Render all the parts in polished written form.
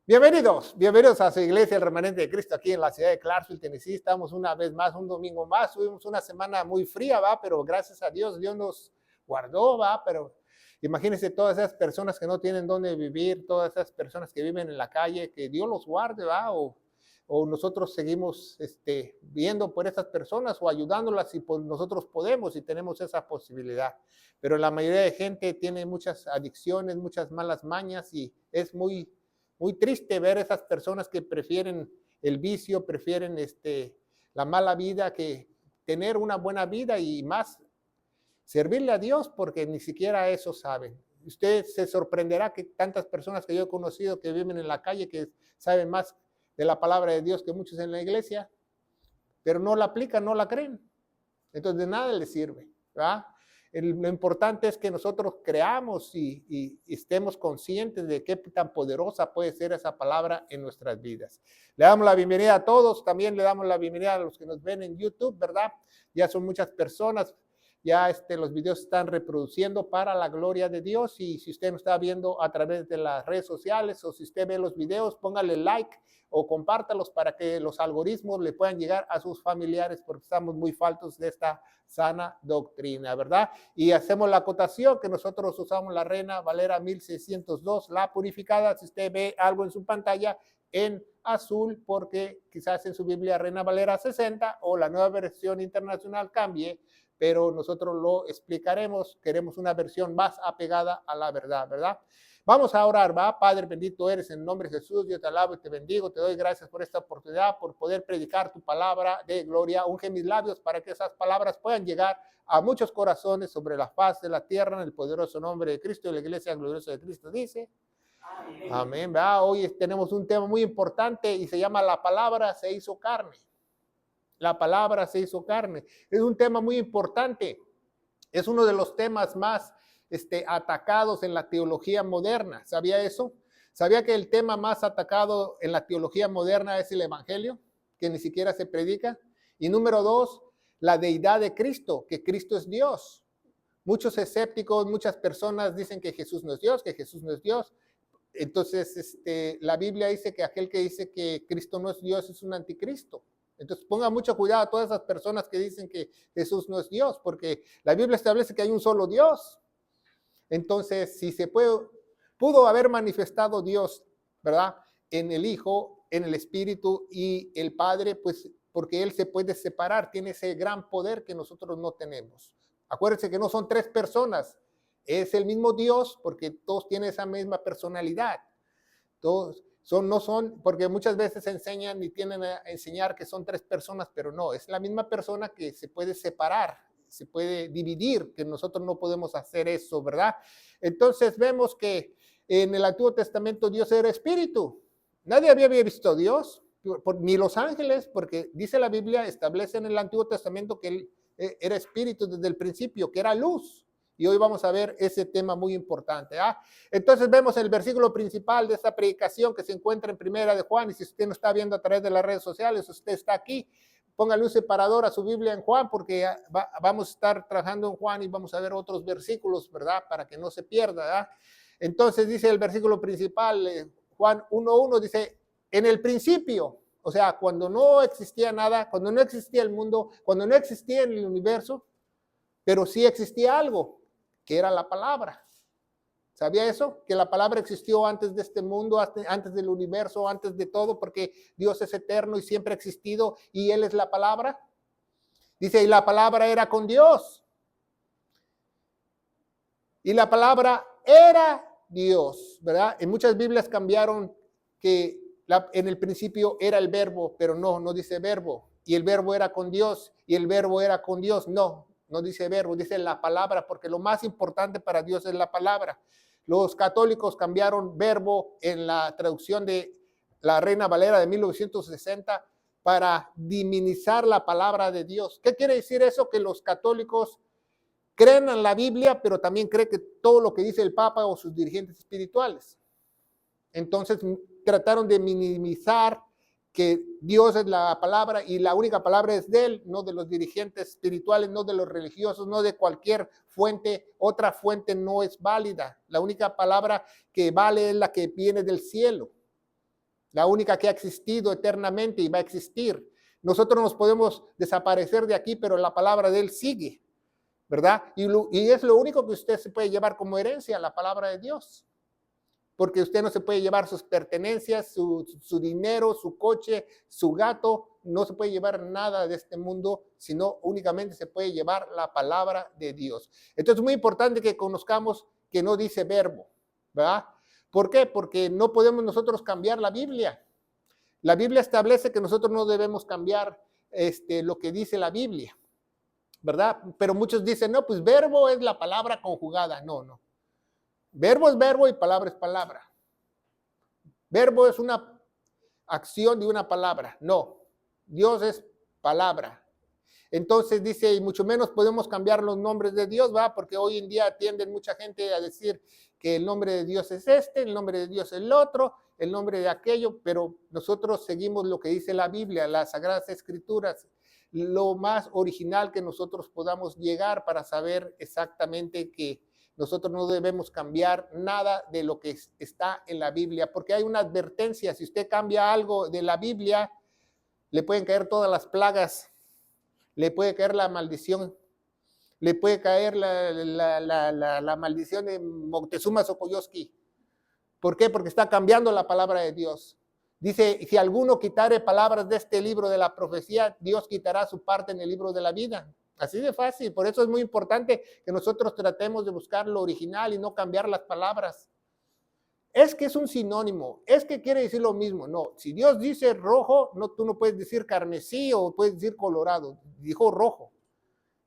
Bienvenidos a su iglesia, el remanente de Cristo, aquí en la ciudad de Clarksville, Tennessee. Estamos una vez más, un domingo más. Tuvimos una semana muy fría, ¿va? Pero gracias a Dios, Dios nos guardó, ¿va? Pero imagínense todas esas personas que no tienen dónde vivir, todas esas personas que viven en la calle, que Dios los guarde, ¿va? O nosotros seguimos viendo por esas personas o ayudándolas si nosotros podemos y tenemos esa posibilidad. Pero la mayoría de gente tiene muchas adicciones, muchas malas mañas y es muy triste ver esas personas que prefieren el vicio, prefieren la mala vida que tener una buena vida y más servirle a Dios porque ni siquiera eso saben. Usted se sorprenderá que tantas personas que yo he conocido que viven en la calle, que saben más de la palabra de Dios que muchos en la iglesia, pero no la aplican, no la creen. Entonces de nada les sirve, ¿verdad? Lo importante es que nosotros creamos y estemos conscientes de qué tan poderosa puede ser esa palabra en nuestras vidas. Le damos la bienvenida a todos, también le damos la bienvenida a los que nos ven en YouTube, ¿verdad? Ya son muchas personas, ya los videos están reproduciendo para la gloria de Dios y si usted nos está viendo a través de las redes sociales o si usted ve los videos, póngale like o compártalos para que los algoritmos le puedan llegar a sus familiares porque estamos muy faltos de esta sana doctrina, ¿verdad? Y hacemos la acotación que nosotros usamos la Reina Valera 1602, la purificada. Si usted ve algo en su pantalla en azul, porque quizás en su Biblia Reina Valera 60 o la nueva versión internacional cambie, pero nosotros lo explicaremos. Queremos una versión más apegada a la verdad, ¿verdad? Vamos a orar, ¿va? Padre, bendito eres en el nombre de Jesús. Yo te alabo y te bendigo. Te doy gracias por esta oportunidad, por poder predicar tu palabra de gloria. Unge mis labios para que esas palabras puedan llegar a muchos corazones sobre la faz de la tierra, en el poderoso nombre de Cristo. Y la iglesia gloriosa de Cristo dice, amén. Amén, ¿verdad? Hoy tenemos un tema muy importante y se llama la palabra se hizo carne. La palabra se hizo carne. Es un tema muy importante. Es uno de los temas más atacados en la teología moderna. ¿Sabía eso? ¿Sabía que el tema más atacado en la teología moderna es el evangelio, que ni siquiera se predica? Y número dos, la deidad de Cristo, que Cristo es Dios. Muchos escépticos, muchas personas dicen que Jesús no es Dios, que Jesús no es Dios. Entonces, la Biblia dice que aquel que dice que Cristo no es Dios es un anticristo. Entonces, ponga mucho cuidado a todas esas personas que dicen que Jesús no es Dios, porque la Biblia establece que hay un solo Dios. Entonces, si pudo haber manifestado Dios, ¿verdad? En el Hijo, en el Espíritu y el Padre, pues porque Él se puede separar, tiene ese gran poder que nosotros no tenemos. Acuérdense que no son tres personas, es el mismo Dios porque todos tienen esa misma personalidad. Todos no son, porque muchas veces enseñan y tienden a enseñar que son tres personas, pero no, es la misma persona que se puede separar, se puede dividir, que nosotros no podemos hacer eso, ¿verdad? Entonces vemos que en el Antiguo Testamento Dios era espíritu. Nadie había visto a Dios, ni los ángeles, porque dice la Biblia, establece en el Antiguo Testamento que él era espíritu desde el principio, que era luz. Y hoy vamos a ver ese tema muy importante. Entonces vemos el versículo principal de esta predicación que se encuentra en Primera de Juan. Y si usted no está viendo a través de las redes sociales, usted está aquí, póngale un separador a su Biblia en Juan, porque vamos a estar trabajando en Juan y vamos a ver otros versículos, ¿verdad? Para que no se pierda, ¿verdad? Entonces dice el versículo principal, Juan 1:1, dice, en el principio, o sea, cuando no existía nada, cuando no existía el mundo, cuando no existía el universo, pero sí existía algo, que era la palabra. ¿Sabía eso? Que la palabra existió antes de este mundo, antes del universo, antes de todo, porque Dios es eterno y siempre ha existido y Él es la palabra. Dice, y la palabra era con Dios. Y la palabra era Dios, ¿verdad? En muchas Biblias cambiaron que en el principio era el verbo, pero no dice verbo. Y el verbo era con Dios, y el verbo era con Dios. No dice verbo, dice la palabra, porque lo más importante para Dios es la palabra. Los católicos cambiaron verbo en la traducción de la Reina Valera de 1960 para diminizar la palabra de Dios. ¿Qué quiere decir eso? Que los católicos creen en la Biblia, pero también creen que todo lo que dice el Papa o sus dirigentes espirituales. Entonces trataron de minimizar que Dios es la palabra y la única palabra es de Él, no de los dirigentes espirituales, no de los religiosos, no de cualquier fuente. Otra fuente no es válida. La única palabra que vale es la que viene del cielo. la única que ha existido eternamente y va a existir. Nosotros nos podemos desaparecer de aquí, pero la palabra de Él sigue, ¿verdad? Y es lo único que usted se puede llevar como herencia, la palabra de Dios. Porque usted no se puede llevar sus pertenencias, su dinero, su coche, su gato, no se puede llevar nada de este mundo, sino únicamente se puede llevar la palabra de Dios. Entonces es muy importante que conozcamos que no dice verbo, ¿verdad? ¿Por qué? Porque no podemos nosotros cambiar la Biblia. La Biblia establece que nosotros no debemos cambiar lo que dice la Biblia, ¿verdad? Pero muchos dicen, no, pues verbo es la palabra conjugada. No, no. Verbo es verbo y palabra es palabra. Verbo es una acción de una palabra. No, Dios es palabra. Entonces dice, y mucho menos podemos cambiar los nombres de Dios, ¿va? Porque hoy en día tienden mucha gente a decir que el nombre de Dios es el nombre de Dios es el otro, el nombre de aquello, pero nosotros seguimos lo que dice la Biblia, las Sagradas Escrituras, lo más original que nosotros podamos llegar para saber exactamente que nosotros no debemos cambiar nada de lo que está en la Biblia, porque hay una advertencia, si usted cambia algo de la Biblia, le pueden caer todas las plagas, le puede caer la maldición, le puede caer la maldición de Moctezuma Xocoyotzki. ¿Por qué? Porque está cambiando la palabra de Dios. Dice, si alguno quitare palabras de este libro de la profecía, Dios quitará su parte en el libro de la vida. Así de fácil. Por eso es muy importante que nosotros tratemos de buscar lo original y no cambiar las palabras. Es que es un sinónimo, es que quiere decir lo mismo. No, si Dios dice rojo, no, tú no puedes decir carmesí o puedes decir colorado. Dijo rojo.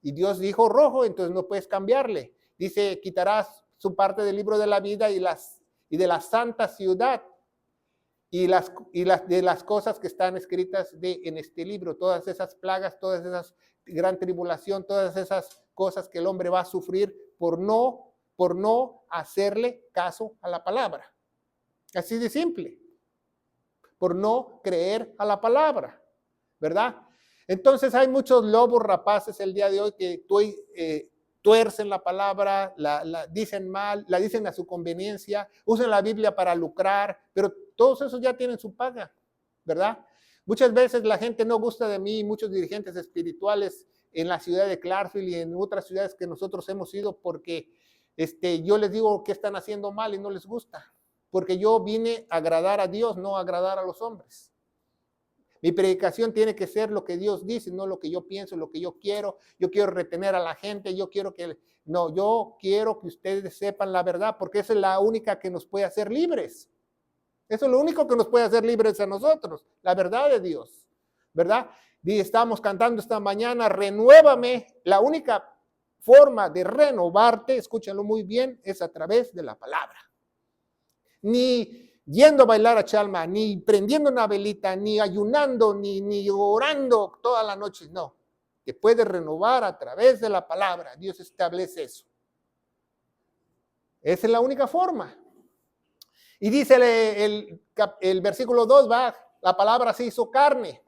Y Dios dijo rojo, entonces no puedes cambiarle. Dice, quitarás su parte del libro de la vida y de la santa ciudad y de las cosas que están escritas en este libro. Todas esas plagas, todas esas gran tribulación, todas esas cosas que el hombre va a sufrir por no hacerle caso a la palabra. Así de simple. Por no creer a la palabra, ¿verdad? Entonces hay muchos lobos rapaces el día de hoy que tuercen la palabra, la dicen mal, la dicen a su conveniencia, usan la Biblia para lucrar, pero todos esos ya tienen su paga, ¿verdad? Muchas veces la gente no gusta de mí, muchos dirigentes espirituales en la ciudad de Clarksville y en otras ciudades que nosotros hemos ido porque yo les digo que están haciendo mal y no les gusta, porque yo vine a agradar a Dios, no a agradar a los hombres. Mi predicación tiene que ser lo que Dios dice, no lo que yo pienso, lo que yo quiero. Yo quiero retener a la gente, yo quiero que ustedes sepan la verdad, porque esa es la única que nos puede hacer libres. Eso es lo único que nos puede hacer libres a nosotros, la verdad de Dios, ¿verdad? Y estamos cantando esta mañana, renuévame. La única forma de renovarte, escúchalo muy bien, es a través de la palabra. Ni yendo a bailar a Chalma, ni prendiendo una velita, ni ayunando, ni orando toda la noche, no. Te puedes renovar a través de la palabra. Dios establece eso. Esa es la única forma. Y dice el versículo 2, la palabra se hizo carne.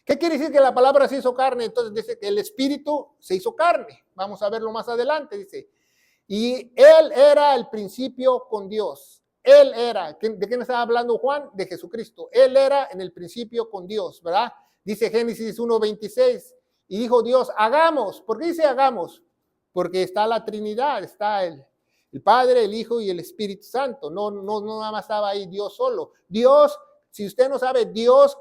¿Qué quiere decir que la palabra se hizo carne? Entonces dice que el Espíritu se hizo carne. Vamos a verlo más adelante, dice. Y Él era el principio con Dios. Él era, ¿de quién estaba hablando Juan? De Jesucristo. Él era en el principio con Dios, ¿verdad? Dice Génesis 1:26. Y dijo Dios, hagamos. ¿Por qué dice hagamos? Porque está la Trinidad, está el Padre, el Hijo y el Espíritu Santo. No nada más estaba ahí Dios solo. Dios, si usted no sabe, Dios,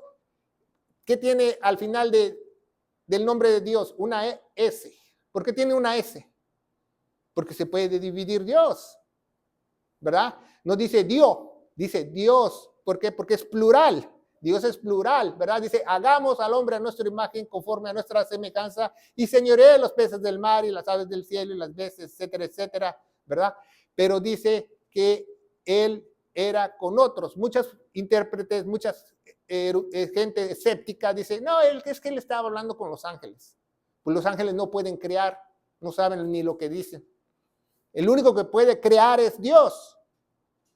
¿qué tiene al final del nombre de Dios? Una S. ¿Por qué tiene una S? Porque se puede dividir Dios, ¿verdad? No dice Dios, dice Dios. ¿Por qué? Porque es plural. Dios es plural, ¿verdad? Dice, hagamos al hombre a nuestra imagen conforme a nuestra semejanza y señoree los peces del mar y las aves del cielo y las bestias, etcétera, etcétera, ¿verdad? Pero dice que Él era con otros. Muchas intérpretes, muchas gente escéptica dice, no, es que Él estaba hablando con los ángeles. Pues los ángeles no pueden crear, no saben ni lo que dicen. El único que puede crear es Dios,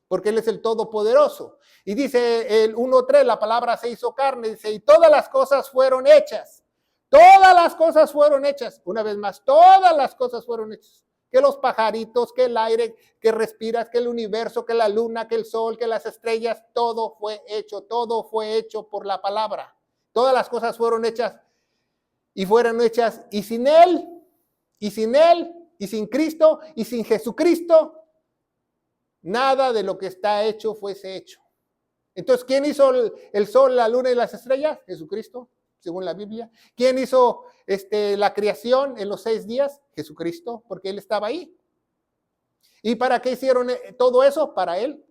porque Él es el Todopoderoso. Y dice el 1:3, la palabra se hizo carne, dice, y todas las cosas fueron hechas. Todas las cosas fueron hechas. Una vez más, todas las cosas fueron hechas. que los pajaritos, que el aire que respiras, que el universo, que la luna, que el sol, que las estrellas, todo fue hecho por la palabra. Todas las cosas fueron hechas y fueron hechas y sin Él, y sin Cristo, y sin Jesucristo, nada de lo que está hecho fuese hecho. Entonces, ¿quién hizo el sol, la luna y las estrellas? Jesucristo, según la Biblia. ¿Quién hizo la creación en los 6 días? Jesucristo, porque Él estaba ahí. ¿Y para qué hicieron todo eso? Para Él.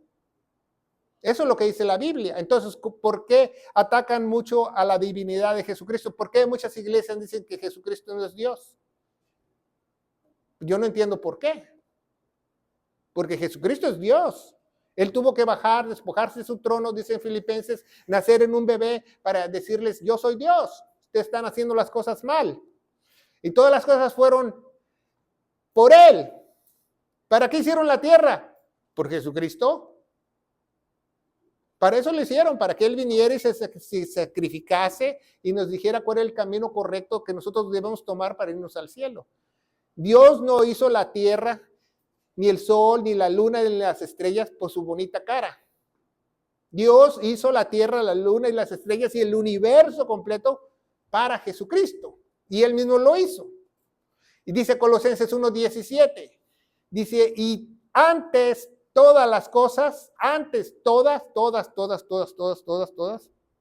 Eso es lo que dice la Biblia. Entonces, ¿por qué atacan mucho a la divinidad de Jesucristo? ¿Por qué muchas iglesias dicen que Jesucristo no es Dios? Yo no entiendo por qué. Porque Jesucristo es Dios. Él tuvo que bajar, despojarse de su trono, dice en Filipenses, nacer en un bebé para decirles, yo soy Dios. Ustedes están haciendo las cosas mal. Y todas las cosas fueron por Él. ¿Para qué hicieron la tierra? Por Jesucristo. Para eso lo hicieron, para que Él viniera y se sacrificase y nos dijera cuál es el camino correcto que nosotros debemos tomar para irnos al cielo. Dios no hizo la tierra, ni el sol, ni la luna, ni las estrellas por su bonita cara. Dios hizo la tierra, la luna y las estrellas y el universo completo para Jesucristo. Y Él mismo lo hizo. Y dice Colosenses 1:17, dice, y antes todas las cosas, antes todas,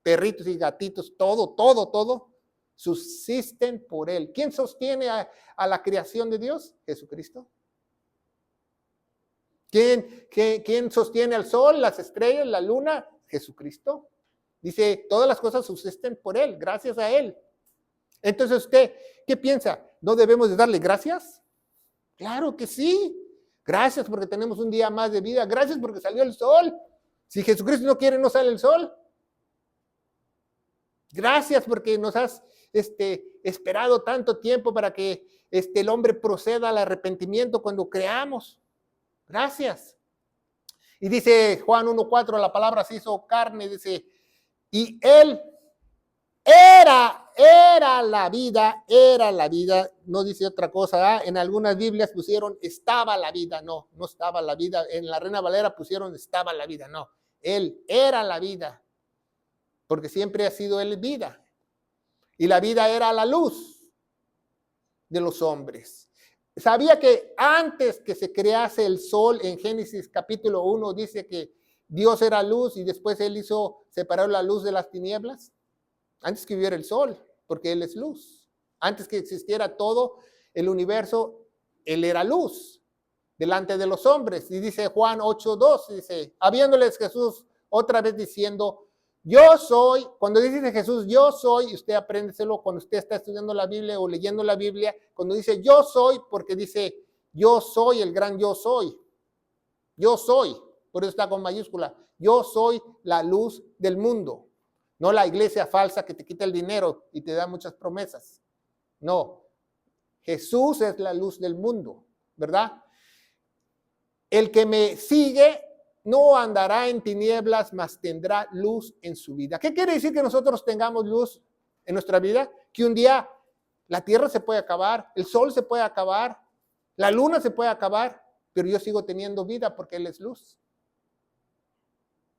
perritos y gatitos, todo, subsisten por Él. ¿Quién sostiene a la creación de Dios? Jesucristo. ¿Quién sostiene al sol, las estrellas, la luna? Jesucristo. Dice, todas las cosas subsisten por Él, gracias a Él. Entonces usted, ¿qué piensa? ¿No debemos de darle gracias? Claro que sí. Gracias porque tenemos un día más de vida. Gracias porque salió el sol. Si Jesucristo no quiere, no sale el sol. Gracias porque nos has esperado tanto tiempo para que el hombre proceda al arrepentimiento cuando creamos. Gracias. Y dice Juan 1:4, la palabra se hizo carne, dice, y Él era la vida, no dice otra cosa, en algunas Biblias pusieron estaba la vida, no estaba la vida, en la Reina Valera pusieron estaba la vida, no, Él era la vida, porque siempre ha sido Él vida, y la vida era la luz de los hombres. ¿Sabía que antes que se crease el sol, en Génesis capítulo 1, dice que Dios era luz y después Él hizo separar la luz de las tinieblas? Antes que hubiera el sol, porque Él es luz. Antes que existiera todo el universo, Él era luz delante de los hombres. Y dice Juan 8:2, dice, habiéndoles Jesús otra vez diciendo, yo soy, cuando dice Jesús, yo soy, y usted apréndeselo cuando usted está estudiando la Biblia o leyendo la Biblia, cuando dice yo soy, porque dice, yo soy el gran yo soy. Yo soy, por eso está con mayúscula, yo soy la luz del mundo. No la iglesia falsa que te quita el dinero y te da muchas promesas. No, Jesús es la luz del mundo, ¿verdad? El que me sigue no andará en tinieblas, mas tendrá luz en su vida. ¿Qué quiere decir que nosotros tengamos luz en nuestra vida? Que un día la tierra se puede acabar, el sol se puede acabar, la luna se puede acabar, pero yo sigo teniendo vida porque Él es luz.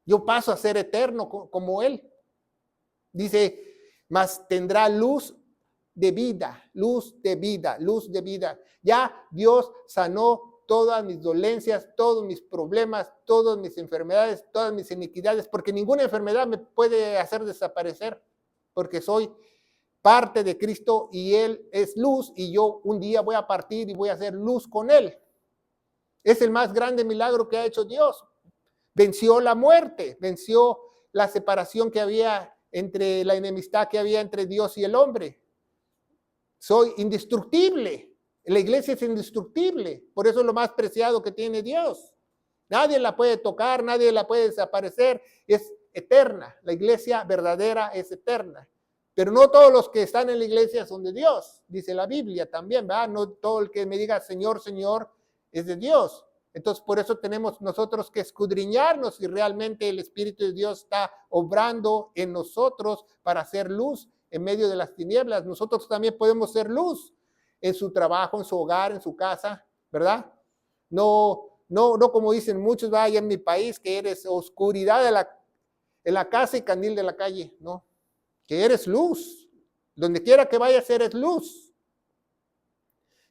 Yo paso a ser eterno como Él. Dice, mas tendrá luz de vida, luz de vida, luz de vida. Ya Dios sanó todas mis dolencias, todos mis problemas, todas mis enfermedades, todas mis iniquidades, porque ninguna enfermedad me puede hacer desaparecer, porque soy parte de Cristo y Él es luz y yo un día voy a partir y voy a hacer luz con Él. Es el más grande milagro que ha hecho Dios. Venció la muerte, venció la separación que había entre la enemistad que había entre Dios y el hombre. Soy indestructible. La iglesia es indestructible. Por eso es lo más preciado que tiene Dios. Nadie la puede tocar, nadie la puede desaparecer. Es eterna. La iglesia verdadera es eterna. Pero no todos los que están en la iglesia son de Dios. Dice la Biblia también, ¿verdad? No todo el que me diga Señor, Señor es de Dios. Entonces, por eso tenemos nosotros que escudriñarnos si realmente el Espíritu de Dios está obrando en nosotros para hacer luz en medio de las tinieblas. Nosotros también podemos ser luz en su trabajo, en su hogar, en su casa. ¿verdad? No como dicen muchos, vaya en mi país, que eres oscuridad en la casa y candil de la calle, no, que eres luz, donde quiera que vayas eres luz.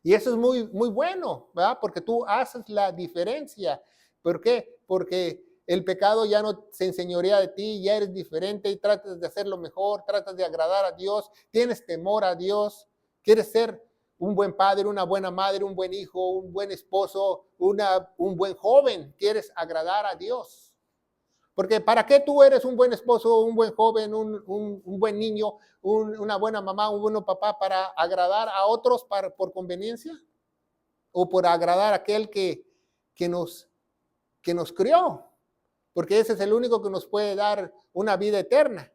Y eso es muy, muy bueno, ¿verdad? Porque tú haces la diferencia. ¿Por qué? Porque el pecado ya no se enseñorea de ti, ya eres diferente y tratas de hacerlo mejor, tratas de agradar a Dios, tienes temor a Dios, quieres ser un buen padre, una buena madre, un buen hijo, un buen esposo, un buen joven, quieres agradar a Dios. Porque ¿para qué tú eres un buen esposo, un buen joven, un buen niño, una buena mamá, un buen papá? ¿Para agradar a otros por conveniencia? ¿O por agradar a aquel que nos crió? Porque ese es el único que nos puede dar una vida eterna.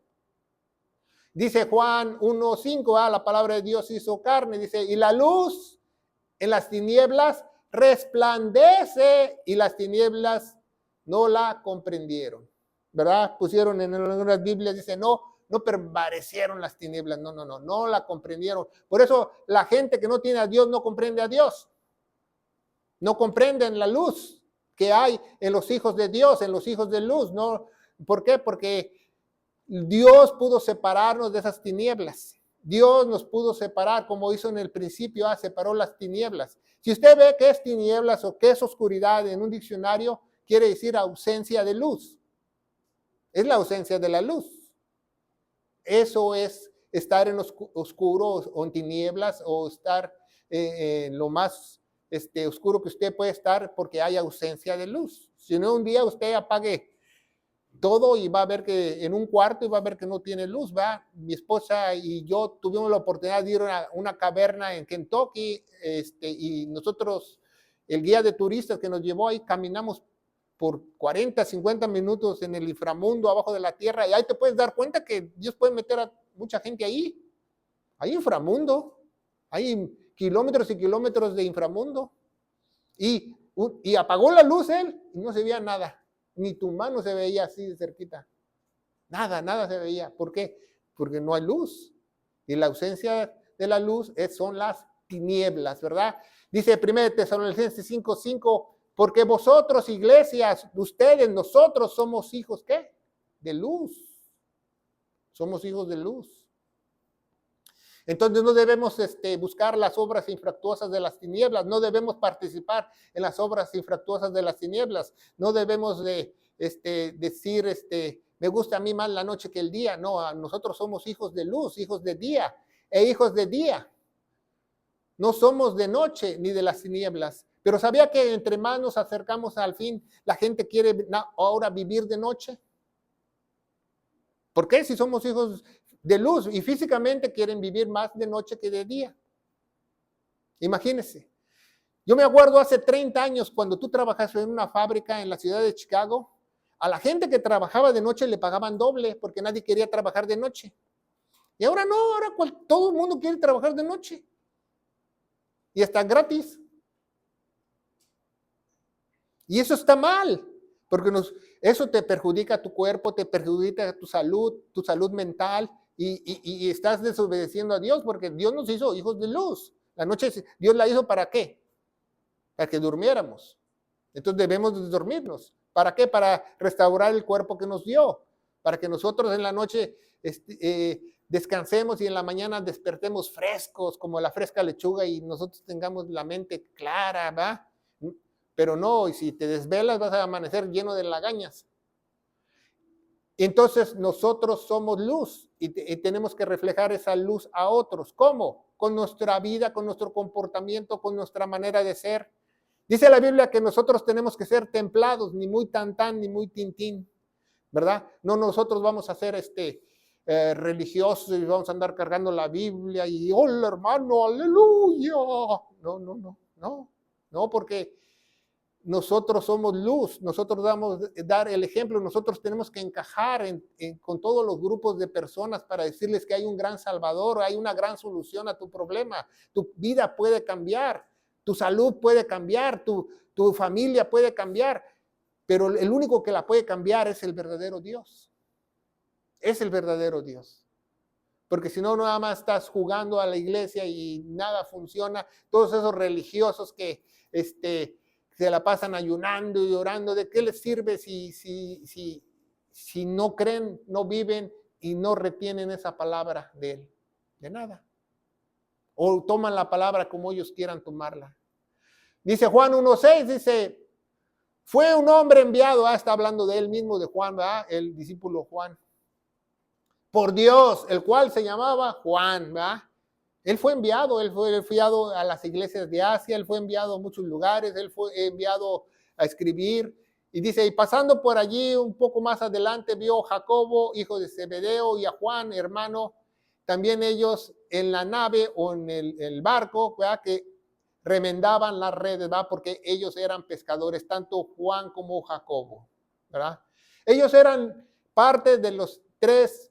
Dice Juan 1:5, la palabra de Dios hizo carne, dice, y la luz en las tinieblas resplandece y las tinieblas no la comprendieron, ¿verdad? Pusieron en algunas Biblias, dice, no prevalecieron las tinieblas, no la comprendieron. Por eso la gente que no tiene a Dios no comprende a Dios, no comprenden la luz que hay en los hijos de Dios, en los hijos de luz, ¿no? ¿Por qué? Porque Dios pudo separarnos de esas tinieblas. Dios nos pudo separar, como hizo en el principio, separó las tinieblas. Si usted ve que es tinieblas o que es oscuridad en un diccionario, quiere decir ausencia de luz. Es la ausencia de la luz. Eso es estar en oscuro o en tinieblas o estar en lo más oscuro que usted puede estar porque hay ausencia de luz. Si no, un día usted apague todo y va a ver que en un cuarto y va a ver que no tiene luz, ¿va? Mi esposa y yo tuvimos la oportunidad de ir a una caverna en Kentucky, y nosotros, el guía de turistas que nos llevó ahí, caminamos por 40, 50 minutos en el inframundo, abajo de la tierra, y ahí te puedes dar cuenta que Dios puede meter a mucha gente ahí. Hay inframundo, hay kilómetros y kilómetros de inframundo. Y apagó la luz él y no se veía nada. Ni tu mano se veía así de cerquita. Nada se veía. ¿Por qué? Porque no hay luz. Y la ausencia de la luz son las tinieblas, ¿verdad? Dice 1 Tesalonicenses 5:5, porque vosotros, iglesias, ustedes, nosotros somos hijos, ¿qué? De luz. Somos hijos de luz. Entonces no debemos buscar las obras infructuosas de las tinieblas, no debemos participar en las obras infructuosas de las tinieblas, no debemos decir, me gusta a mí más la noche que el día. No, nosotros somos hijos de luz, hijos de día e hijos de día. No somos de noche ni de las tinieblas. Pero ¿sabía que entre más nos acercamos al fin, la gente quiere ahora vivir de noche? ¿Por qué? Si somos hijos de luz y físicamente quieren vivir más de noche que de día. Imagínense. Yo me acuerdo hace 30 años cuando tú trabajas en una fábrica en la ciudad de Chicago, a la gente que trabajaba de noche le pagaban doble porque nadie quería trabajar de noche. Y ahora no, ahora todo el mundo quiere trabajar de noche. Y está gratis. Y eso está mal, porque eso te perjudica a tu cuerpo, te perjudica a tu salud mental, y estás desobedeciendo a Dios, porque Dios nos hizo hijos de luz. La noche Dios la hizo ¿para qué? Para que durmiéramos. Entonces debemos de dormirnos. ¿Para qué? Para restaurar el cuerpo que nos dio, para que nosotros en la noche descansemos y en la mañana despertemos frescos como la fresca lechuga y nosotros tengamos la mente clara, ¿va? Pero no, y si te desvelas vas a amanecer lleno de lagañas. Entonces nosotros somos luz y tenemos que reflejar esa luz a otros. ¿Cómo? Con nuestra vida, con nuestro comportamiento, con nuestra manera de ser. Dice la Biblia que nosotros tenemos que ser templados, ni muy tan, ni muy tintín, ¿verdad? No nosotros vamos a ser religiosos y vamos a andar cargando la Biblia y hola hermano, aleluya. No, porque nosotros somos luz, nosotros dar el ejemplo, nosotros tenemos que encajar con todos los grupos de personas para decirles que hay un gran salvador, hay una gran solución a tu problema, tu vida puede cambiar, tu salud puede cambiar, tu familia puede cambiar, pero el único que la puede cambiar es el verdadero Dios, es el verdadero Dios. porque si no, nada más estás jugando a la iglesia y nada funciona. Todos esos religiosos que se la pasan ayunando y orando, ¿de qué les sirve si no creen, no viven y no retienen esa palabra de él? De nada. O toman la palabra como ellos quieran tomarla. Dice Juan 1:6, dice, fue un hombre enviado, está hablando de él mismo, de Juan, ¿verdad? El discípulo Juan, por Dios, el cual se llamaba Juan, ¿verdad? Él fue enviado a las iglesias de Asia, él fue enviado a muchos lugares, él fue enviado a escribir. Y dice, y pasando por allí un poco más adelante, vio a Jacobo, hijo de Zebedeo, y a Juan, hermano, también ellos en la nave o en el barco, ¿verdad? Que remendaban las redes, ¿verdad? Porque ellos eran pescadores, tanto Juan como Jacobo, ¿verdad? Ellos eran parte de los 3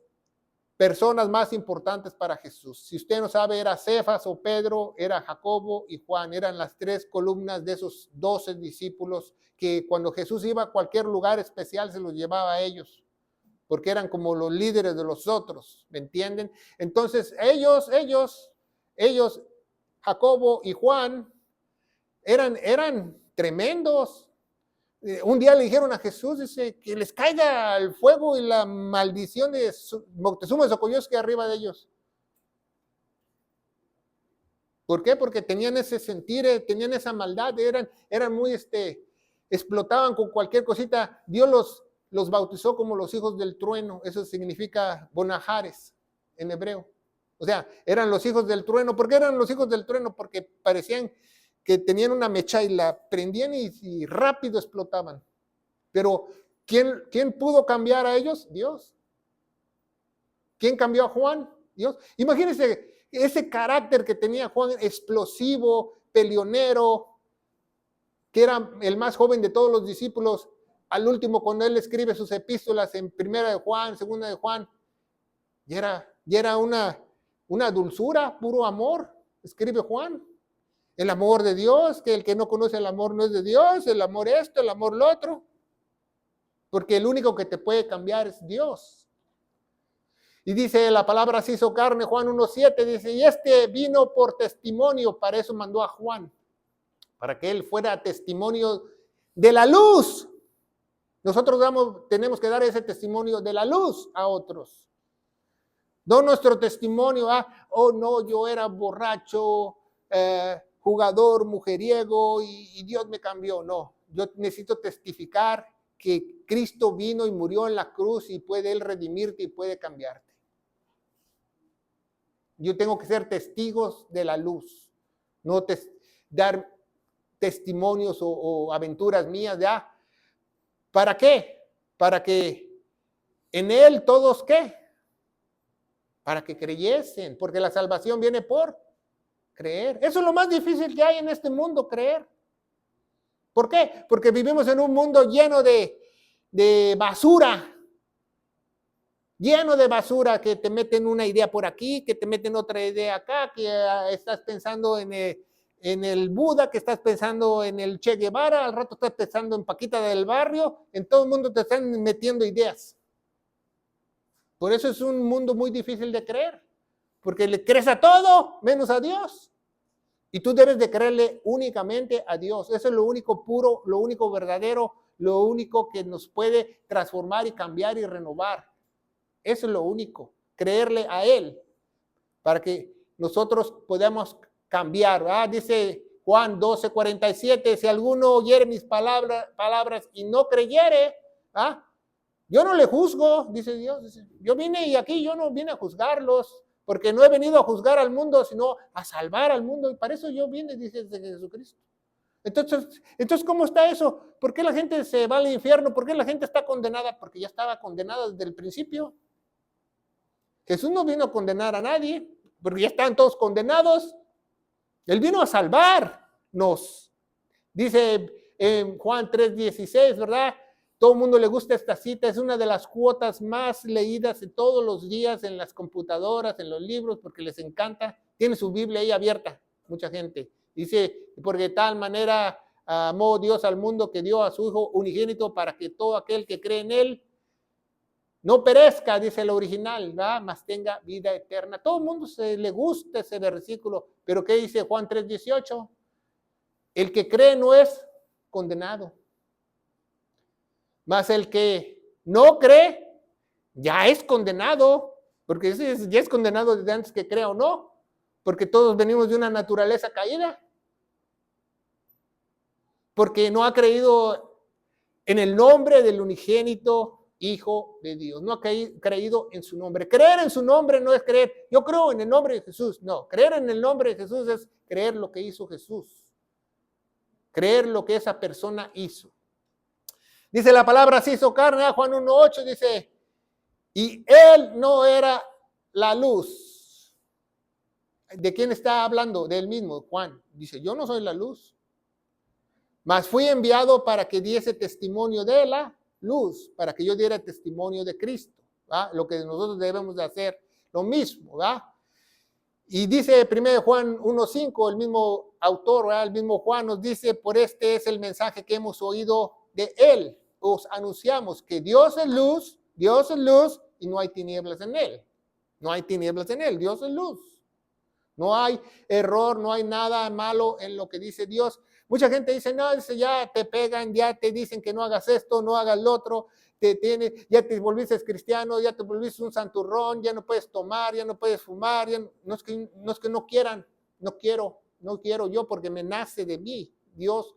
personas más importantes para Jesús. Si usted no sabe, era Cefas o Pedro, era Jacobo y Juan. Eran las 3 columnas de esos 12 discípulos que cuando Jesús iba a cualquier lugar especial se los llevaba a ellos, porque eran como los líderes de los otros, ¿me entienden? Entonces ellos, Jacobo y Juan, eran tremendos. Un día le dijeron a Jesús, dice, que les caiga el fuego y la maldición de Moctezuma de Xocoyotzque arriba de ellos. ¿Por qué? Porque tenían ese sentir, tenían esa maldad, eran muy, explotaban con cualquier cosita. Dios los bautizó como los hijos del trueno, eso significa bonajares en hebreo. O sea, eran los hijos del trueno. ¿Por qué eran los hijos del trueno? Porque parecían que tenían una mecha y la prendían y rápido explotaban. Pero ¿quién pudo cambiar a ellos? Dios. ¿Quién cambió a Juan? Dios. Imagínense ese carácter que tenía Juan, explosivo, peleonero, que era el más joven de todos los discípulos. Al último, cuando él escribe sus epístolas en Primera de Juan, Segunda de Juan, y era una dulzura, puro amor, escribe Juan. El amor de Dios, que el que no conoce el amor no es de Dios, el amor esto, el amor lo otro. Porque el único que te puede cambiar es Dios. Y dice, la palabra se hizo carne, Juan 1:7, dice, y vino por testimonio, para eso mandó a Juan, para que él fuera testimonio de la luz. Nosotros tenemos que dar ese testimonio de la luz a otros. No nuestro testimonio, oh no, yo era borracho, jugador, mujeriego y Dios me cambió. No, yo necesito testificar que Cristo vino y murió en la cruz y puede Él redimirte y puede cambiarte. Yo tengo que ser testigos de la luz, no dar testimonios o aventuras mías, ¿ya? ¿Para qué? Para que en Él todos, ¿qué? Para que creyesen, porque la salvación viene por creer. Eso es lo más difícil que hay en este mundo, creer. ¿Por qué? Porque vivimos en un mundo lleno de basura. Lleno de basura, que te meten una idea por aquí, que te meten otra idea acá, que estás pensando en el Buda, que estás pensando en el Che Guevara, al rato estás pensando en Paquita del Barrio, en todo el mundo te están metiendo ideas. Por eso es un mundo muy difícil de creer, porque le crees a todo menos a Dios. Y tú debes de creerle únicamente a Dios. Eso es lo único puro, lo único verdadero, lo único que nos puede transformar y cambiar y renovar. Eso es lo único, creerle a Él, para que nosotros podamos cambiar. Dice Juan 12:47, si alguno oyere mis palabras y no creyere, yo no le juzgo, dice Dios. Dice, yo vine y aquí yo no vine a juzgarlos, porque no he venido a juzgar al mundo, sino a salvar al mundo. Y para eso yo vine, dice Jesucristo. Entonces, ¿cómo está eso? ¿Por qué la gente se va al infierno? ¿Por qué la gente está condenada? Porque ya estaba condenada desde el principio. Jesús no vino a condenar a nadie, porque ya están todos condenados. Él vino a salvarnos. Dice en Juan 3:16, ¿verdad? Todo el mundo le gusta esta cita, es una de las cuotas más leídas de todos los días en las computadoras, en los libros, porque les encanta. Tiene su Biblia ahí abierta, mucha gente. Dice, porque de tal manera amó Dios al mundo que dio a su Hijo unigénito para que todo aquel que cree en Él No perezca, dice el original, ¿verdad? Mas tenga vida eterna. Todo el mundo le gusta ese versículo, pero ¿qué dice Juan 3:18? El que cree no es condenado, mas el que no cree ya es condenado, porque ya es condenado desde antes que crea o no, porque todos venimos de una naturaleza caída, porque no ha creído en el nombre del unigénito Hijo de Dios, no ha creído en su nombre. Creer en su nombre no es creer, yo creo en el nombre de Jesús, no, creer en el nombre de Jesús es creer lo que hizo Jesús, creer lo que esa persona hizo. Dice la palabra, se hizo carne, Juan 1:8 dice, y él no era la luz. ¿De quién está hablando? De él mismo, Juan. Dice, yo no soy la luz, mas fui enviado para que diese testimonio de la luz, para que yo diera testimonio de Cristo, ¿va? Lo que nosotros debemos de hacer, lo mismo, ¿va? Y dice 1 Juan 1:5, el mismo autor, ¿verdad? El mismo Juan nos dice, por este es el mensaje que hemos oído de él. Os anunciamos que Dios es luz y no hay tinieblas en él. No hay tinieblas en él, Dios es luz. No hay error, no hay nada malo en lo que dice Dios. Mucha gente dice, no, ya te pegan, ya te dicen que no hagas esto, no hagas lo otro, ya te volviste cristiano, ya te volviste un santurrón, ya no puedes tomar, ya no puedes fumar, no es que no quieran, no quiero yo porque me nace de mí. Dios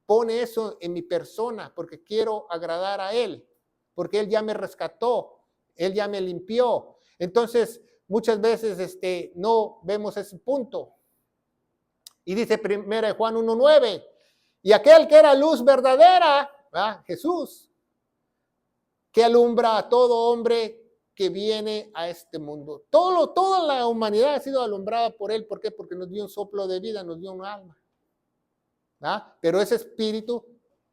pone eso en mi persona porque quiero agradar a Él, porque Él ya me rescató, Él ya me limpió. Entonces, muchas veces no vemos ese punto. Y dice 1 Juan 1:9, y aquel que era luz verdadera, ¿verdad? Jesús, que alumbra a todo hombre que viene a este mundo. Toda la humanidad ha sido alumbrada por Él. ¿Por qué? Porque nos dio un soplo de vida, nos dio un alma. ¿verdad? Pero ese espíritu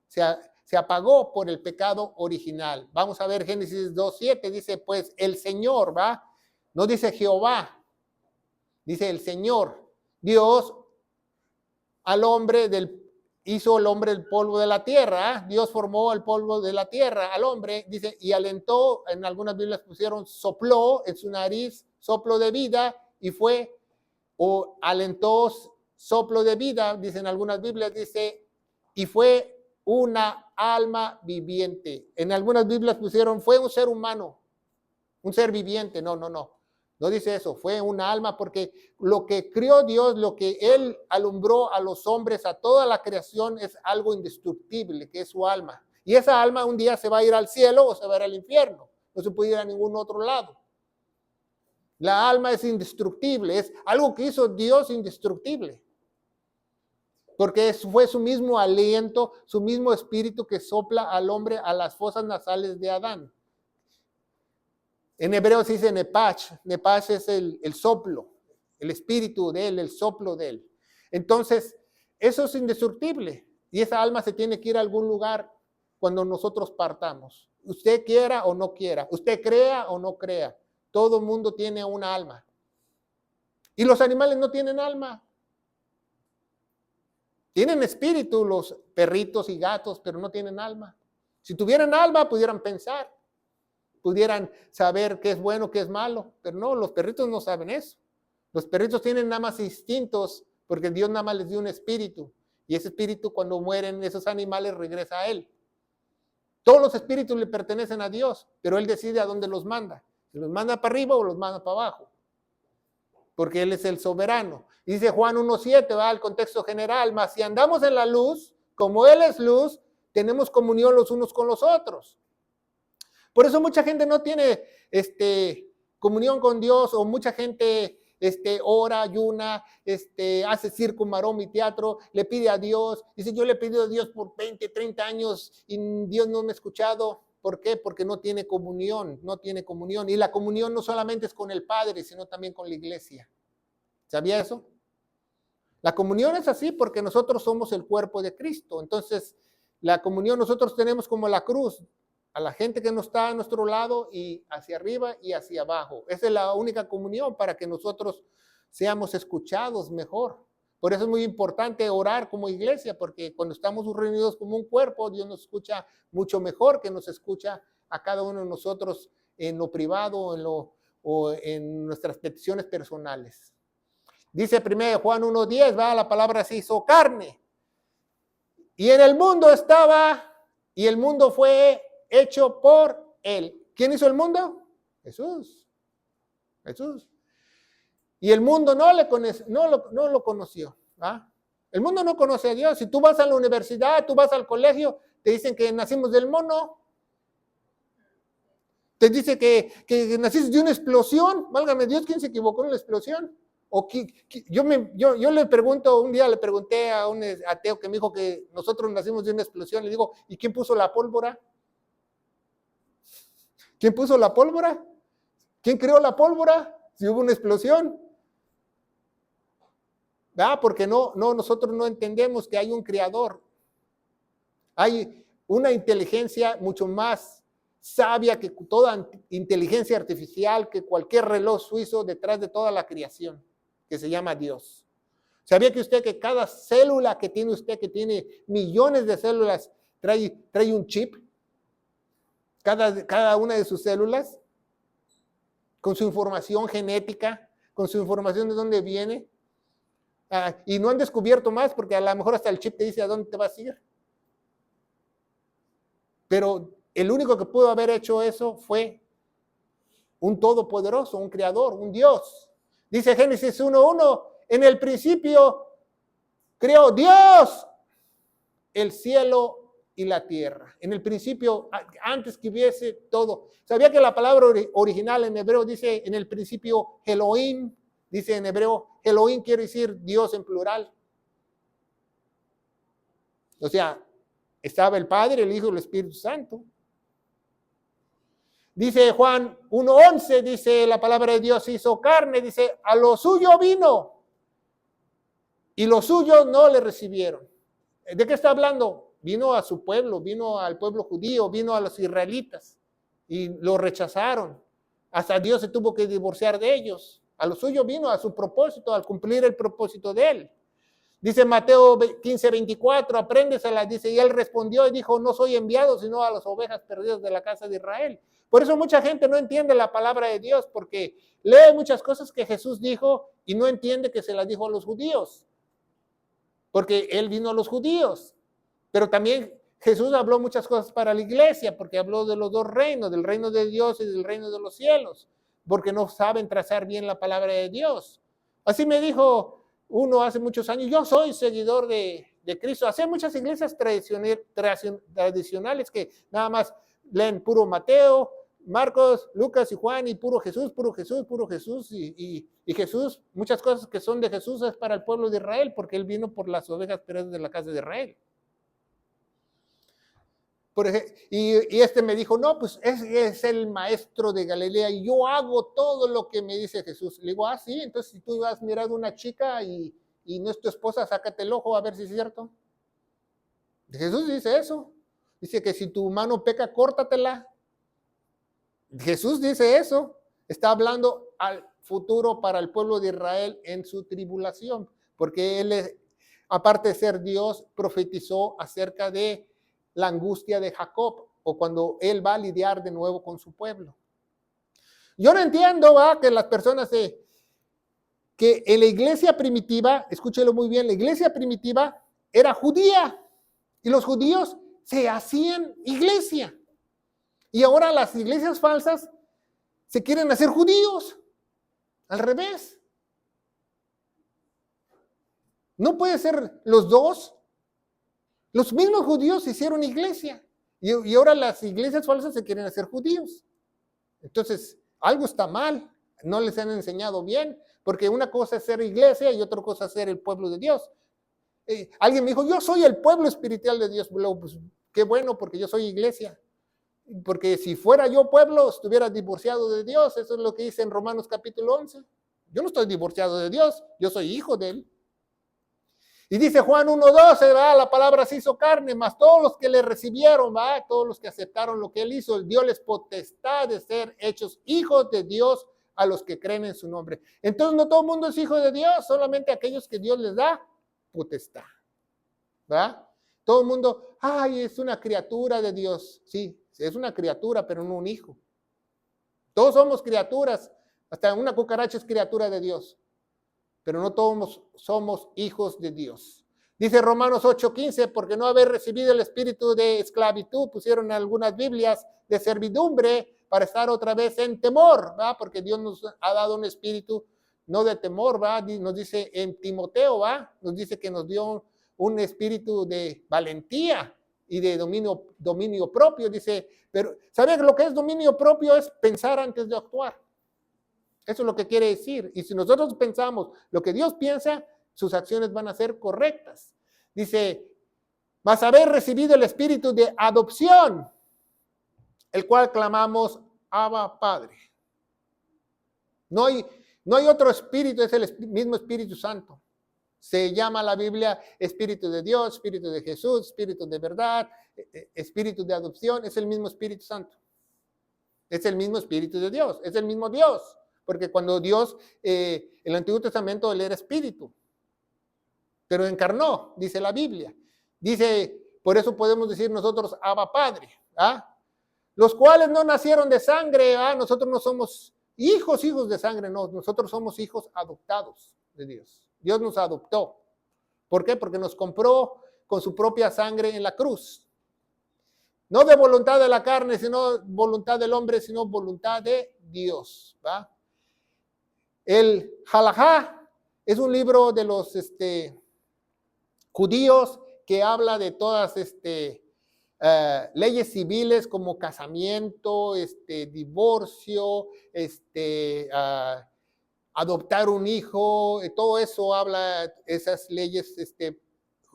se apagó por el pecado original. Vamos a ver Génesis 2:7, dice pues el Señor, ¿va? No dice Jehová, dice el Señor. Dios hizo al hombre el polvo de la tierra. Dios formó el polvo de la tierra al hombre, dice, y alentó, en algunas Biblias pusieron, sopló en su nariz, soplo de vida, y fue, o alentó soplo de vida, dicen algunas Biblias, dice, y fue una alma viviente. En algunas Biblias pusieron, fue un ser humano, un ser viviente. No dice eso, fue una alma, porque lo que crió Dios, lo que Él alumbró a los hombres, a toda la creación, es algo indestructible, que es su alma. Y esa alma un día se va a ir al cielo o se va a ir al infierno. No se puede ir a ningún otro lado. La alma es indestructible, es algo que hizo Dios indestructible. Porque fue su mismo aliento, su mismo espíritu que sopla al hombre a las fosas nasales de Adán. En hebreo se dice nepach. Nepach es el soplo, el espíritu de él, el soplo de él. Entonces, eso es indestructible. Y esa alma se tiene que ir a algún lugar cuando nosotros partamos. Usted quiera o no quiera, usted crea o no crea. Todo mundo tiene una alma. Y los animales no tienen alma. Tienen espíritu los perritos y gatos, pero no tienen alma. Si tuvieran alma, pudieran pensar. Pudieran saber qué es bueno, qué es malo, pero no, los perritos no saben eso. Los perritos tienen nada más instintos, porque Dios nada más les dio un espíritu, y ese espíritu cuando mueren esos animales regresa a Él. Todos los espíritus le pertenecen a Dios, pero Él decide a dónde los manda, si los manda para arriba o los manda para abajo, porque Él es el soberano. Dice Juan 1:7, va al contexto general, mas si andamos en la luz, como Él es luz, tenemos comunión los unos con los otros. Por eso mucha gente no tiene comunión con Dios, o mucha gente ora, ayuna, hace circo, maroma y teatro, le pide a Dios. Dice, yo le he pedido a Dios por 20, 30 años y Dios no me ha escuchado. ¿Por qué? Porque no tiene comunión, no tiene comunión. Y la comunión no solamente es con el Padre, sino también con la iglesia. ¿Sabía eso? La comunión es así porque nosotros somos el cuerpo de Cristo. Entonces, la comunión nosotros tenemos como la cruz, a la gente que no está a nuestro lado y hacia arriba y hacia abajo. Esa es la única comunión para que nosotros seamos escuchados mejor. Por eso es muy importante orar como iglesia, porque cuando estamos reunidos como un cuerpo, Dios nos escucha mucho mejor que nos escucha a cada uno de nosotros en lo privado o en nuestras peticiones personales. Dice 1 Juan 1:10, va, la palabra se hizo carne. Y en el mundo estaba, y el mundo fue hecho por él. ¿Quién hizo el mundo? Jesús. Jesús. Y el mundo no lo conoció. ¿Ah? El mundo no conoce a Dios. Si tú vas a la universidad, tú vas al colegio, te dicen que nacimos del mono. Te dice que naciste de una explosión. Válgame Dios, ¿quién se equivocó en la explosión? O yo le pregunto, un día le pregunté a un ateo que me dijo que nosotros nacimos de una explosión. Le digo, ¿y quién puso la pólvora? ¿Quién puso la pólvora? ¿Quién creó la pólvora? Si hubo una explosión. ¿Verdad? Porque nosotros no entendemos que hay un creador. Hay una inteligencia mucho más sabia que toda inteligencia artificial, que cualquier reloj suizo detrás de toda la creación, que se llama Dios. ¿Sabía que usted que cada célula que tiene usted, que tiene millones de células, trae un chip? Cada una de sus células, con su información genética, con su información de dónde viene. Y no han descubierto más, porque a lo mejor hasta el chip te dice a dónde te vas a ir. Pero el único que pudo haber hecho eso fue un todopoderoso, un creador, un Dios. Dice Génesis 1:1, en el principio creó Dios el cielo y la tierra. En el principio, antes que hubiese todo. ¿Sabía que la palabra original en hebreo dice en el principio Elohim? Dice en hebreo, Elohim quiere decir Dios en plural. O sea, estaba el Padre, el Hijo y el Espíritu Santo. Dice Juan 1:11, dice la palabra de Dios hizo carne, dice, a lo suyo vino y los suyos no le recibieron. ¿De qué está hablando? Vino a su pueblo, vino al pueblo judío, vino a los israelitas y lo rechazaron. Hasta Dios se tuvo que divorciar de ellos. A lo suyo vino, a su propósito, al cumplir el propósito de él. Dice Mateo 15:24, apréndesela, dice, y él respondió y dijo, no soy enviado, sino a las ovejas perdidas de la casa de Israel. Por eso mucha gente no entiende la palabra de Dios, porque lee muchas cosas que Jesús dijo y no entiende que se las dijo a los judíos. Porque él vino a los judíos. Pero también Jesús habló muchas cosas para la iglesia, porque habló de los dos reinos, del reino de Dios y del reino de los cielos, porque no saben trazar bien la palabra de Dios. Así me dijo uno hace muchos años, yo soy seguidor de Cristo. Hace muchas iglesias tradicionales que nada más leen puro Mateo, Marcos, Lucas y Juan y puro Jesús, puro Jesús, puro Jesús. Y Jesús, muchas cosas que son de Jesús es para el pueblo de Israel, porque él vino por las ovejas perdidas de la casa de Israel. Por ejemplo, y este me dijo, no, pues es el maestro de Galilea y yo hago todo lo que me dice Jesús. Le digo, sí, entonces si tú has mirado una chica y no es tu esposa, sácate el ojo a ver si es cierto. Jesús dice eso. Dice que si tu mano peca, córtatela. Jesús dice eso. Está hablando al futuro para el pueblo de Israel en su tribulación, porque él, aparte de ser Dios, profetizó acerca de la angustia de Jacob, o cuando él va a lidiar de nuevo con su pueblo. Yo no entiendo que las personas que en la iglesia primitiva, escúchelo muy bien, la iglesia primitiva era judía y los judíos se hacían iglesia. Y ahora las iglesias falsas se quieren hacer judíos. Al revés. No puede ser los dos. Los mismos judíos hicieron iglesia y ahora las iglesias falsas se quieren hacer judíos. Entonces, algo está mal, no les han enseñado bien, porque una cosa es ser iglesia y otra cosa es ser el pueblo de Dios. Alguien me dijo, yo soy el pueblo espiritual de Dios. Pues, qué bueno, porque yo soy iglesia. Porque si fuera yo pueblo, estuviera divorciado de Dios. Eso es lo que dice en Romanos capítulo 11. Yo no estoy divorciado de Dios, yo soy hijo de él. Y dice Juan 1:12, la palabra se hizo carne, mas todos los que le recibieron, todos los que aceptaron lo que él hizo, dio les potestad de ser hechos hijos de Dios a los que creen en su nombre. Entonces no todo el mundo es hijo de Dios, solamente aquellos que Dios les da potestad. ¿Verdad? Todo el mundo, es una criatura de Dios. Sí, Es una criatura, pero no un hijo. Todos somos criaturas, hasta una cucaracha es criatura de Dios, pero no todos somos hijos de Dios. Dice Romanos 8:15, porque no haber recibido el espíritu de esclavitud, pusieron en algunas Biblias, de servidumbre, para estar otra vez en temor, ¿va? Porque Dios nos ha dado un espíritu no de temor, ¿va? Nos dice en Timoteo, ¿va? Nos dice que nos dio un espíritu de valentía y de dominio propio. Dice, pero ¿sabe lo que es dominio propio? Es pensar antes de actuar. Eso es lo que quiere decir. Y si nosotros pensamos lo que Dios piensa, sus acciones van a ser correctas. Dice, mas haber recibido el espíritu de adopción, el cual clamamos, Abba, Padre. No hay otro espíritu, es el mismo Espíritu Santo. Se llama la Biblia Espíritu de Dios, Espíritu de Jesús, Espíritu de verdad, Espíritu de adopción, es el mismo Espíritu Santo. Es el mismo Espíritu de Dios, es el mismo Dios. Porque cuando Dios, el Antiguo Testamento, Él era espíritu. Pero encarnó, dice la Biblia. Dice, por eso podemos decir nosotros, Abba Padre. ¿Ah? Los cuales no nacieron de sangre. ¿Ah? Nosotros no somos hijos de sangre, no. Nosotros somos hijos adoptados de Dios. Dios nos adoptó. ¿Por qué? Porque nos compró con su propia sangre en la cruz. No de voluntad de la carne, sino voluntad del hombre, sino voluntad de Dios. ¿Va? El Halajá es un libro de los judíos que habla de todas leyes civiles como casamiento, divorcio, adoptar un hijo, todo eso habla, esas leyes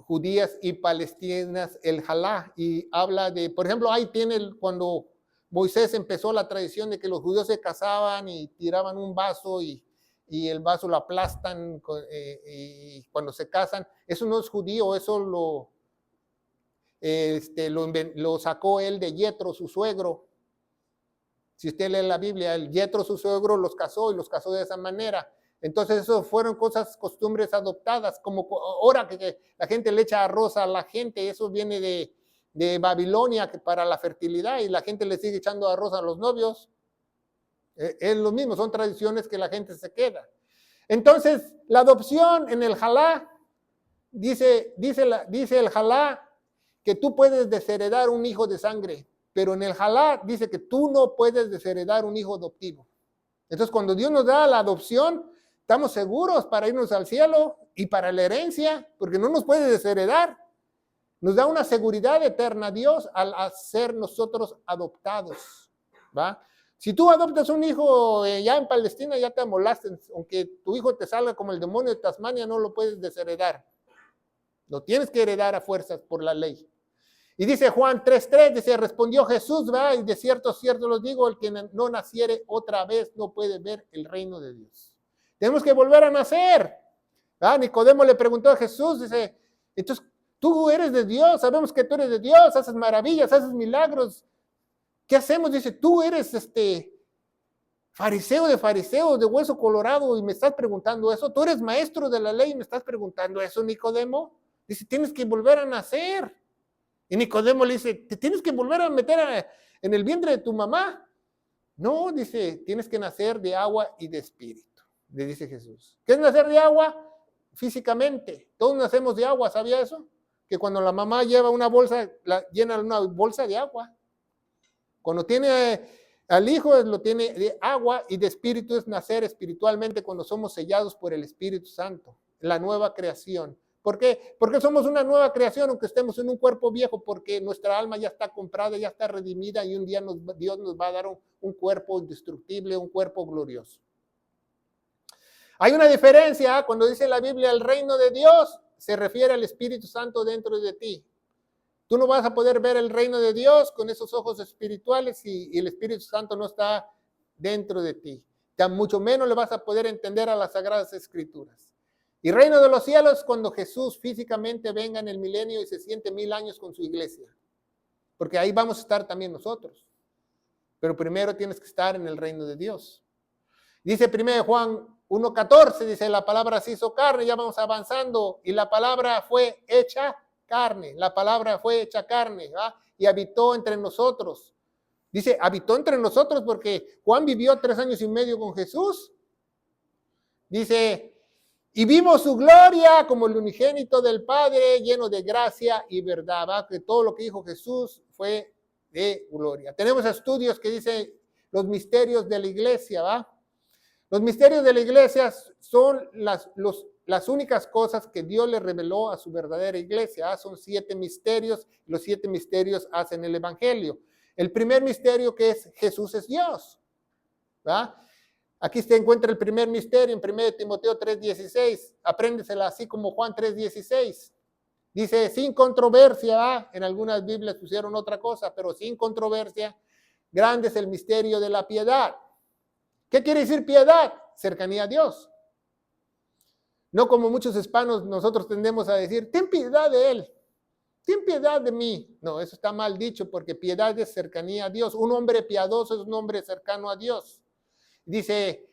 judías y palestinas, el halá, y habla de, por ejemplo, ahí tiene cuando Moisés empezó la tradición de que los judíos se casaban y tiraban un vaso y el vaso lo aplastan y cuando se casan, eso no es judío, eso lo sacó él de Yetro, su suegro. Si usted lee la Biblia, el Yetro, su suegro, los casó y los casó de esa manera. Entonces, eso fueron costumbres adoptadas, como ahora que la gente le echa arroz a la gente, eso viene de Babilonia para la fertilidad y la gente le sigue echando arroz a los novios. Es lo mismo, son tradiciones que la gente se queda. Entonces, la adopción en el halá, dice el halá que tú puedes desheredar un hijo de sangre, pero en el halá dice que tú no puedes desheredar un hijo adoptivo. Entonces, cuando Dios nos da la adopción, estamos seguros para irnos al cielo y para la herencia, porque no nos puede desheredar. Nos da una seguridad eterna Dios al ser nosotros adoptados, ¿va? Si tú adoptas un hijo ya en Palestina, ya te amolaste. Aunque tu hijo te salga como el demonio de Tasmania, no lo puedes desheredar. Lo tienes que heredar a fuerzas por la ley. Y dice Juan 3:3, dice, respondió Jesús, ¿verdad? Y de cierto los digo, el que no naciere otra vez no puede ver el reino de Dios. Tenemos que volver a nacer. ¿Verdad? Nicodemo le preguntó a Jesús, dice, entonces tú eres de Dios, sabemos que tú eres de Dios, haces maravillas, haces milagros. ¿Qué hacemos? Dice, tú eres fariseo de fariseos, de hueso colorado, y me estás preguntando eso. Tú eres maestro de la ley y me estás preguntando eso, Nicodemo. Dice, tienes que volver a nacer. Y Nicodemo le dice, ¿te tienes que volver a meter en el vientre de tu mamá? No, dice, tienes que nacer de agua y de espíritu, le dice Jesús. ¿Qué es nacer de agua? Físicamente. Todos nacemos de agua, ¿sabía eso? Que cuando la mamá lleva una bolsa, llena una bolsa de agua. Cuando tiene al hijo, lo tiene de agua, y de espíritu es nacer espiritualmente cuando somos sellados por el Espíritu Santo, la nueva creación. ¿Por qué? Porque somos una nueva creación, aunque estemos en un cuerpo viejo, porque nuestra alma ya está comprada, ya está redimida, y un día Dios nos va a dar un cuerpo indestructible, un cuerpo glorioso. Hay una diferencia cuando dice la Biblia el reino de Dios, se refiere al Espíritu Santo dentro de ti. Tú no vas a poder ver el reino de Dios con esos ojos espirituales y el Espíritu Santo no está dentro de ti. Tan mucho menos le vas a poder entender a las Sagradas Escrituras. Y reino de los cielos cuando Jesús físicamente venga en el milenio y se siente 1000 años con su iglesia. Porque ahí vamos a estar también nosotros. Pero primero tienes que estar en el reino de Dios. Dice 1 Juan 1:14, dice, la palabra se hizo carne, ya vamos avanzando, y la palabra fue hecha carne. La palabra fue hecha carne, ¿va? Y habitó entre nosotros. Dice, habitó entre nosotros porque Juan vivió 3 años y medio con Jesús. Dice, y vimos su gloria como el unigénito del Padre, lleno de gracia y verdad. ¿Va? Que todo lo que dijo Jesús fue de gloria. Tenemos estudios que dicen los misterios de la iglesia. ¿Va? Los misterios de la iglesia son las únicas cosas que Dios le reveló a su verdadera iglesia. Son 7 misterios. Los 7 misterios hacen el evangelio. El primer misterio que es Jesús es Dios. ¿Va? Aquí se encuentra el primer misterio en 1 Timoteo 3:16. Apréndesela así como Juan 3:16. Dice, sin controversia, ¿va? En algunas Biblias pusieron otra cosa, pero sin controversia, grande es el misterio de la piedad. ¿Qué quiere decir piedad? Cercanía a Dios. No como muchos hispanos nosotros tendemos a decir, ten piedad de él, ten piedad de mí. No, eso está mal dicho porque piedad es cercanía a Dios. Un hombre piadoso es un hombre cercano a Dios. Dice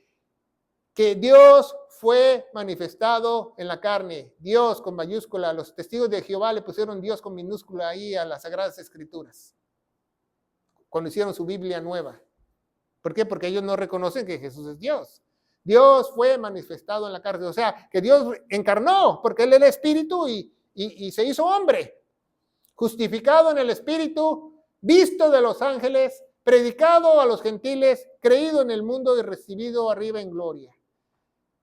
que Dios fue manifestado en la carne. Dios con mayúscula. Los testigos de Jehová le pusieron Dios con minúscula ahí a las Sagradas Escrituras. Cuando hicieron su Biblia nueva. ¿Por qué? Porque ellos no reconocen que Jesús es Dios. Dios fue manifestado en la carne. O sea, que Dios encarnó, porque Él era espíritu y se hizo hombre. Justificado en el espíritu, visto de los ángeles, predicado a los gentiles, creído en el mundo y recibido arriba en gloria.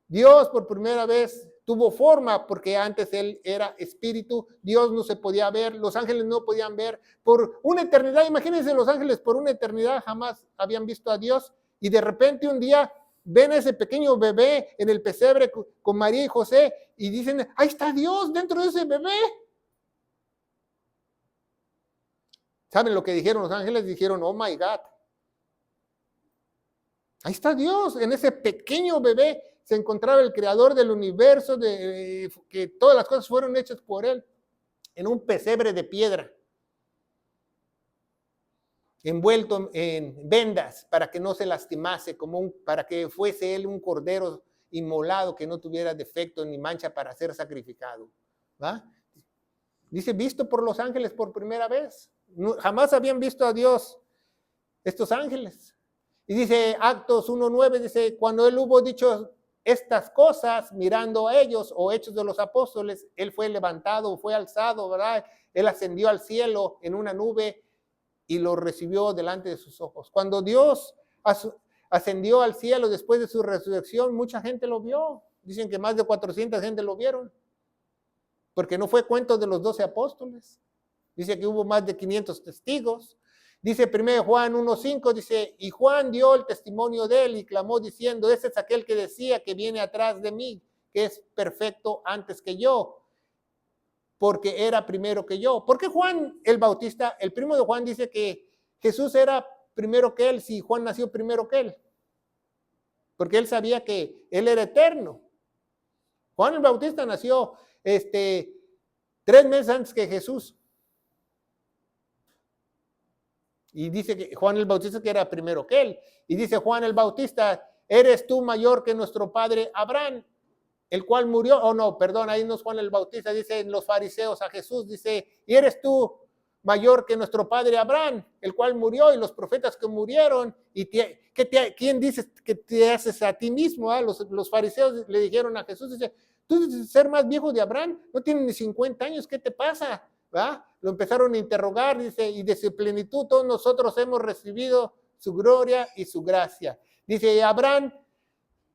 Dios por primera vez tuvo forma porque antes Él era espíritu, Dios no se podía ver, los ángeles no podían ver por una eternidad. Imagínense, los ángeles por una eternidad jamás habían visto a Dios y de repente un día ven a ese pequeño bebé en el pesebre con María y José y dicen, ahí está Dios dentro de ese bebé. ¿Saben lo que dijeron los ángeles? Dijeron, oh my God. Ahí está Dios, en ese pequeño bebé se encontraba el creador del universo, que todas las cosas fueron hechas por Él, en un pesebre de piedra, envuelto en vendas para que no se lastimase, para que fuese Él un cordero inmolado que no tuviera defecto ni mancha para ser sacrificado. ¿Va? Dice, visto por los ángeles por primera vez. Jamás habían visto a Dios estos ángeles. Y dice Actos 1:9, dice, cuando Él hubo dicho estas cosas, mirando a ellos, o Hechos de los Apóstoles, Él fue levantado, fue alzado, ¿verdad? Él ascendió al cielo en una nube y lo recibió delante de sus ojos. Cuando Dios ascendió al cielo después de su resurrección, mucha gente lo vio. Dicen que más de 400 gente lo vieron. Porque no fue cuento de los 12 apóstoles. Dice que hubo más de 500 testigos. Dice 1 Juan 1:5, dice, y Juan dio el testimonio de él y clamó diciendo, ese es aquel que decía que viene atrás de mí, que es perfecto antes que yo, porque era primero que yo. ¿Por qué Juan el Bautista, el primo de Juan, dice que Jesús era primero que él si Juan nació primero que él? Porque él sabía que él era eterno. Juan el Bautista nació 3 meses antes que Jesús. Y dice que Juan el Bautista que era primero que él. Y dice Juan el Bautista, ¿eres tú mayor que nuestro padre Abraham, el cual murió? Oh no, perdón, ahí no es Juan el Bautista, dicen los fariseos a Jesús, dice, ¿y eres tú mayor que nuestro padre Abraham, el cual murió y los profetas que murieron? ¿Y quién dices que te haces a ti mismo? Los fariseos le dijeron a Jesús, dice, tú dices ser más viejo de Abraham, no tienes ni 50 años, ¿qué te pasa? ¿Va? Lo empezaron a interrogar, dice, y de su plenitud todos nosotros hemos recibido su gloria y su gracia. Dice, Abraham,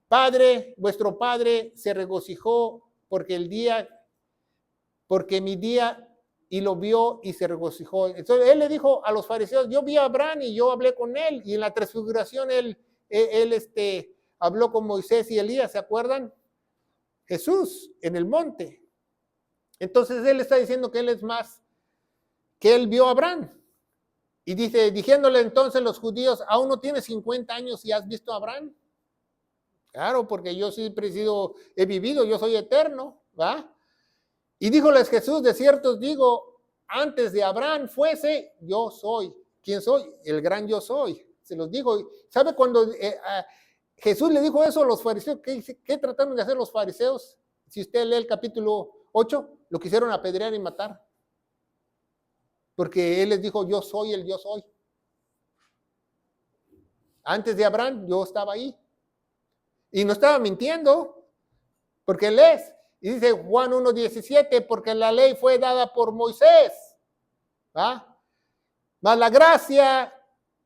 padre, vuestro padre se regocijó porque mi día, y lo vio y se regocijó. Entonces él le dijo a los fariseos, yo vi a Abraham y yo hablé con él, y en la transfiguración él habló con Moisés y Elías, ¿se acuerdan? Jesús en el monte. Entonces él está diciendo que él es más, que él vio a Abraham. Y dice, diciéndole entonces los judíos, ¿aún no tienes 50 años y has visto a Abraham? Claro, porque yo siempre he vivido, yo soy eterno, ¿va? Y díjoles Jesús, de cierto os digo, antes de Abraham fuese, yo soy. ¿Quién soy? El gran yo soy. Se los digo. ¿Sabe cuando Jesús le dijo eso a los fariseos? ¿Qué trataron de hacer los fariseos? Si usted lee el capítulo 8, lo quisieron apedrear y matar. Porque Él les dijo, yo soy el yo soy. Antes de Abraham, yo estaba ahí. Y no estaba mintiendo, porque lees. Y dice Juan 1:17, porque la ley fue dada por Moisés. ¿Va? Mas la gracia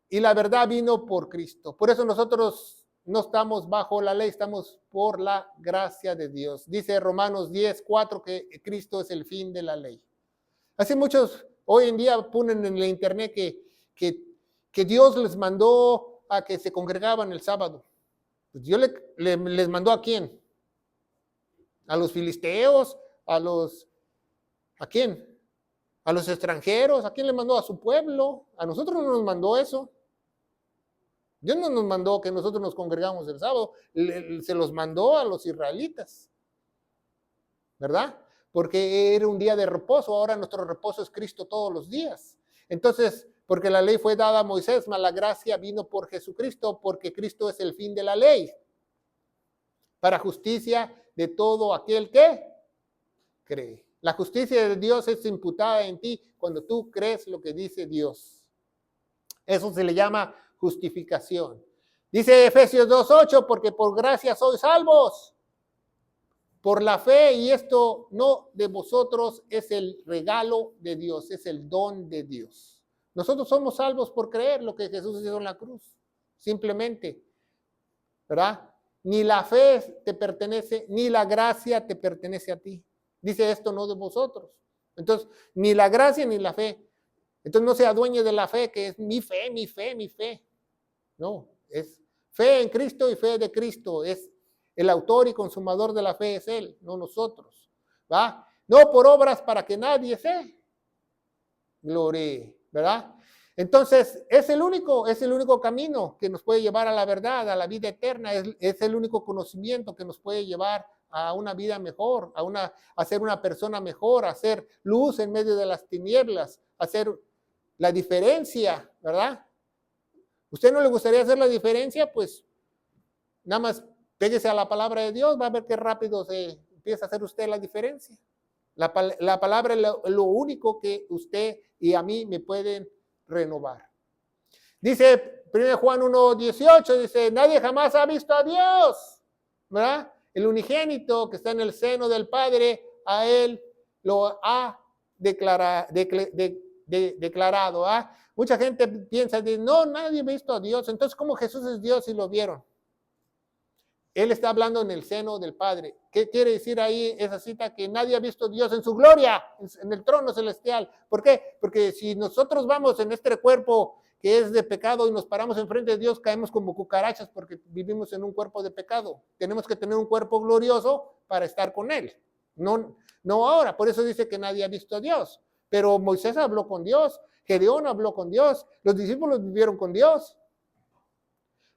y la verdad vino por Cristo. Por eso nosotros no estamos bajo la ley, estamos por la gracia de Dios. Dice Romanos 10:4 que Cristo es el fin de la ley. Así muchos hoy en día ponen en la internet que Dios les mandó a que se congregaban el sábado. Pues Dios les mandó ¿a quién? A los filisteos, ¿a quién? A los extranjeros, ¿a quién le mandó? A su pueblo. A nosotros no nos mandó eso. Dios no nos mandó que nosotros nos congregamos el sábado, se los mandó a los israelitas, ¿verdad? Porque era un día de reposo, ahora nuestro reposo es Cristo todos los días. Entonces, porque la ley fue dada a Moisés, mas la gracia vino por Jesucristo, porque Cristo es el fin de la ley, para justicia de todo aquel que cree. La justicia de Dios es imputada en ti cuando tú crees lo que dice Dios. Eso se le llama justificación. Dice Efesios 2:8, porque por gracia sois salvos, por la fe, y esto no de vosotros, es el regalo de Dios, es el don de Dios. Nosotros somos salvos por creer lo que Jesús hizo en la cruz, simplemente, ¿verdad? Ni la fe te pertenece, ni la gracia te pertenece a ti. Dice esto no de vosotros. Entonces, ni la gracia ni la fe. Entonces no se adueñe de la fe, que es mi fe, mi fe, mi fe. No, es fe en Cristo y fe de Cristo. Es el autor y consumador de la fe, es Él, no nosotros. ¿Va? No por obras para que nadie se glorie, ¿verdad? Entonces, es el único camino que nos puede llevar a la verdad, a la vida eterna. Es el único conocimiento que nos puede llevar a una vida mejor, a ser una persona mejor, a ser luz en medio de las tinieblas, a hacer la diferencia, ¿verdad? ¿Usted no le gustaría hacer la diferencia? Pues nada más péguese a la palabra de Dios, va a ver qué rápido se empieza a hacer usted la diferencia. La palabra es lo único que usted y a mí me pueden renovar. Dice 1 Juan 1:18, dice, nadie jamás ha visto a Dios, ¿verdad? El unigénito que está en el seno del Padre, a Él lo ha declarado. ¿Ah? Mucha gente piensa, no, nadie ha visto a Dios. Entonces, ¿cómo Jesús es Dios si lo vieron? Él está hablando en el seno del Padre. ¿Qué quiere decir ahí esa cita? Que nadie ha visto a Dios en su gloria, en el trono celestial. ¿Por qué? Porque si nosotros vamos en este cuerpo que es de pecado y nos paramos enfrente de Dios, caemos como cucarachas porque vivimos en un cuerpo de pecado. Tenemos que tener un cuerpo glorioso para estar con Él. No ahora, por eso dice que nadie ha visto a Dios. Pero Moisés habló con Dios, Gedeón habló con Dios, los discípulos vivieron con Dios.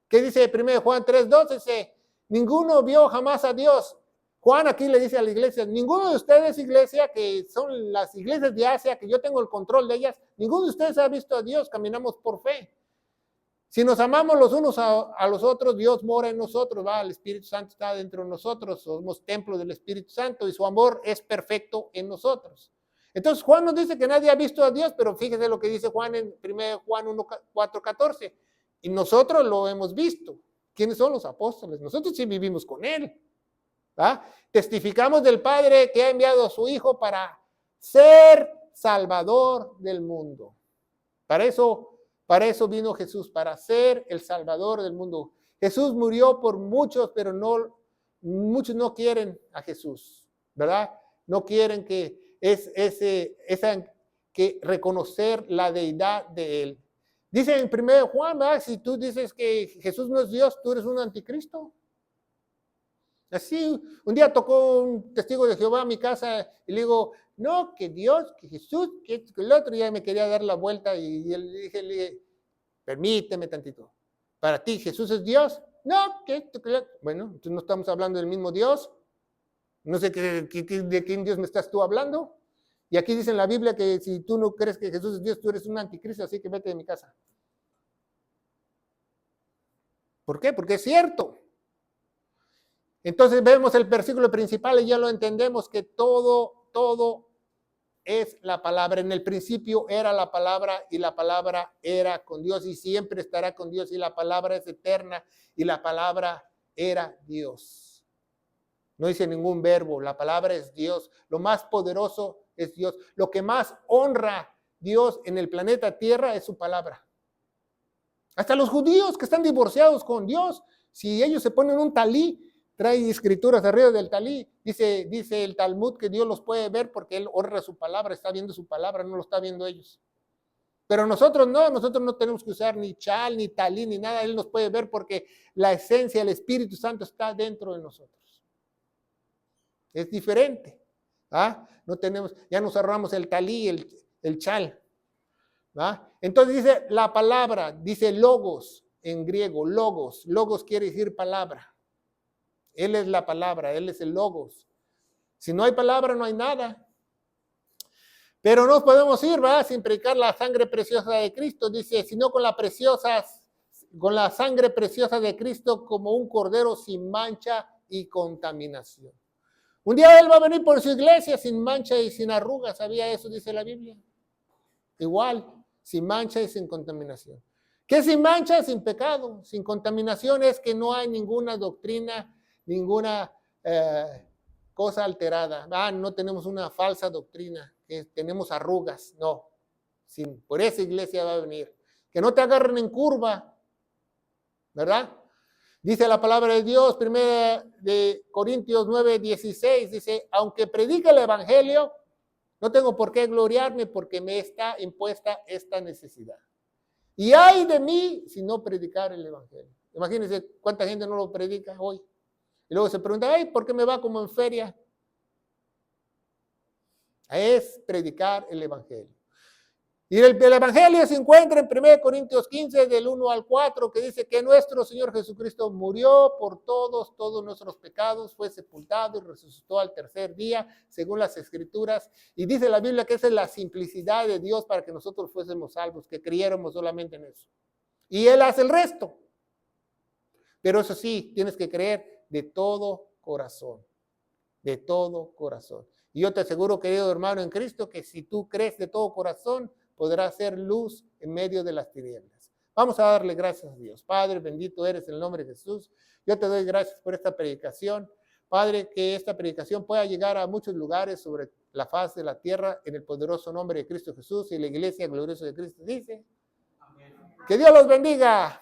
¿Qué dice 1 Juan 3:2? Dice, ninguno vio jamás a Dios. Juan aquí le dice a la iglesia, ninguno de ustedes, iglesia, que son las iglesias de Asia, que yo tengo el control de ellas, ninguno de ustedes ha visto a Dios, caminamos por fe. Si nos amamos los unos a los otros, Dios mora en nosotros, ¿va? El Espíritu Santo está dentro de nosotros, somos templo del Espíritu Santo y su amor es perfecto en nosotros. Entonces Juan nos dice que nadie ha visto a Dios, pero fíjese lo que dice Juan en 1 Juan 4:14. Y nosotros lo hemos visto. ¿Quiénes son los apóstoles? Nosotros sí vivimos con Él. ¿Va? Testificamos del Padre que ha enviado a su Hijo para ser Salvador del mundo. Para eso vino Jesús, para ser el Salvador del mundo. Jesús murió por muchos, pero muchos no quieren a Jesús, ¿verdad? No quieren que reconocer la deidad de Él. Dice en 1 Juan, ¿verdad? Si tú dices que Jesús no es Dios, tú eres un anticristo. Así, un día tocó un testigo de Jehová a mi casa y le digo, no, que Dios, que Jesús, que el otro día me quería dar la vuelta y le dije, permíteme tantito. Para ti, ¿Jesús es Dios? No, que esto, que lo... Bueno, entonces no estamos hablando del mismo Dios. No sé de quién Dios me estás tú hablando. Y aquí dice en la Biblia que si tú no crees que Jesús es Dios, tú eres un anticristo, así que vete de mi casa. ¿Por qué? Porque es cierto. Entonces vemos el versículo principal y ya lo entendemos que todo es la palabra. En el principio era la palabra y la palabra era con Dios y siempre estará con Dios y la palabra es eterna y la palabra era Dios. No dice ningún verbo, la palabra es Dios. Lo más poderoso es Dios. Lo que más honra Dios en el planeta Tierra es su palabra. Hasta los judíos que están divorciados con Dios, si ellos se ponen un talí, trae escrituras arriba del talí, dice el Talmud que Dios los puede ver porque Él honra su palabra, está viendo su palabra, no lo está viendo ellos. Pero nosotros no tenemos que usar ni chal, ni talí, ni nada, Él nos puede ver porque la esencia, el Espíritu Santo está dentro de nosotros. Es diferente. ¿Ah? No tenemos, ya nos ahorramos el talí, el chal. ¿Va? Entonces dice la palabra, dice logos en griego, logos. Logos quiere decir palabra. Él es la palabra, Él es el logos. Si no hay palabra, no hay nada. Pero no podemos ir, ¿va? Sin predicar la sangre preciosa de Cristo. Dice, sino con la sangre preciosa de Cristo como un cordero sin mancha y contaminación. Un día Él va a venir por su iglesia sin mancha y sin arrugas. ¿Sabía eso? Dice la Biblia. Igual, sin mancha y sin contaminación. ¿Qué es sin mancha? Sin pecado. Sin contaminación es que no hay ninguna doctrina, ninguna cosa alterada. No tenemos una falsa doctrina, que tenemos arrugas. No. Por esa iglesia va a venir. Que no te agarren en curva. ¿Verdad? Dice la palabra de Dios, 1 Corintios 9:16, dice, aunque predique el evangelio, no tengo por qué gloriarme porque me está impuesta esta necesidad. Y ay de mí si no predicar el evangelio. Imagínense cuánta gente no lo predica hoy. Y luego se pregunta, ay, ¿por qué me va como en feria? Es predicar el evangelio. Y el evangelio se encuentra en 1 Corintios 15, del 1 al 4, que dice que nuestro Señor Jesucristo murió por todos nuestros pecados, fue sepultado y resucitó al tercer día, según las Escrituras. Y dice la Biblia que esa es la simplicidad de Dios para que nosotros fuésemos salvos, que creyéramos solamente en eso. Y Él hace el resto. Pero eso sí, tienes que creer de todo corazón. De todo corazón. Y yo te aseguro, querido hermano en Cristo, que si tú crees de todo corazón, podrás ser luz en medio de las tinieblas. Vamos a darle gracias a Dios. Padre, bendito eres en el nombre de Jesús. Yo te doy gracias por esta predicación. Padre, que esta predicación pueda llegar a muchos lugares sobre la faz de la tierra en el poderoso nombre de Cristo Jesús y la iglesia gloriosa de Cristo dice. Amén. Que Dios los bendiga.